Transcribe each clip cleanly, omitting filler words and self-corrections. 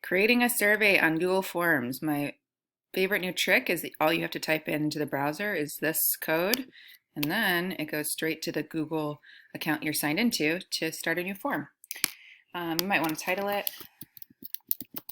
Creating a survey on Google Forms. My favorite new trick is that all you have to type into the browser is this code, and then it goes straight to the Google account you're signed into to start a new form. You might want to title it.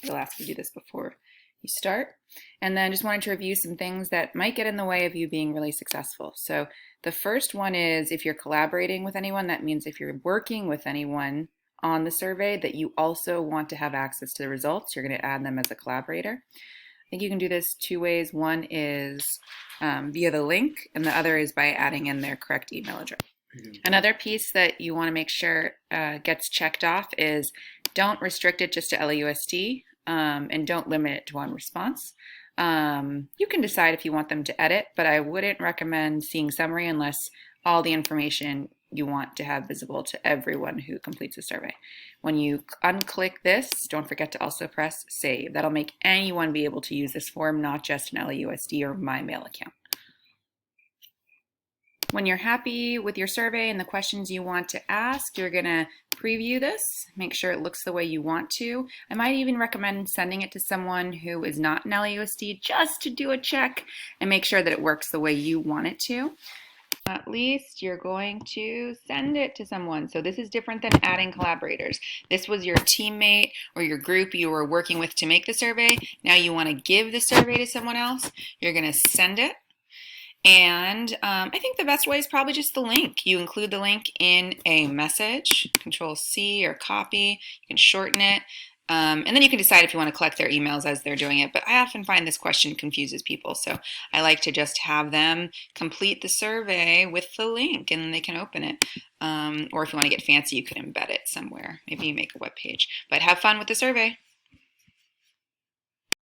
It'll ask you to do this before you start. And then just wanted to review some things that might get in the way of you being really successful. So the first one is if you're collaborating with anyone, that means if you're working with anyone on the survey that you also want to have access to the results, you're going to add them as a collaborator. I think you can do this two ways. One is via the link, and the other is by adding in their correct email address. Another piece that you want to make sure gets checked off is don't restrict it just to LAUSD and don't limit it to one response. You can decide if you want them to edit, but I wouldn't recommend seeing summary unless all the information you want to have visible to everyone who completes a survey. When you unclick this, don't forget to also press save. That'll make anyone be able to use this form, not just an LAUSD or MyMail account. When you're happy with your survey and the questions you want to ask, you're gonna preview this, make sure it looks the way you want to. I might even recommend sending it to someone who is not an LAUSD just to do a check and make sure that it works the way you want it to. At least you're going to send it to someone. So this is different than adding collaborators. This was your teammate or your group you were working with to make the survey. Now you want to give the survey to someone else. You're going to send it. And I think the best way is probably just the link. You include the link in a message, Control C or copy. You can shorten it. And then you can decide if you want to collect their emails as they're doing it. But I often find this question confuses people. So I like to just have them complete the survey with the link and they can open it. Or if you want to get fancy, you could embed it somewhere. Maybe you make a web page. But have fun with the survey.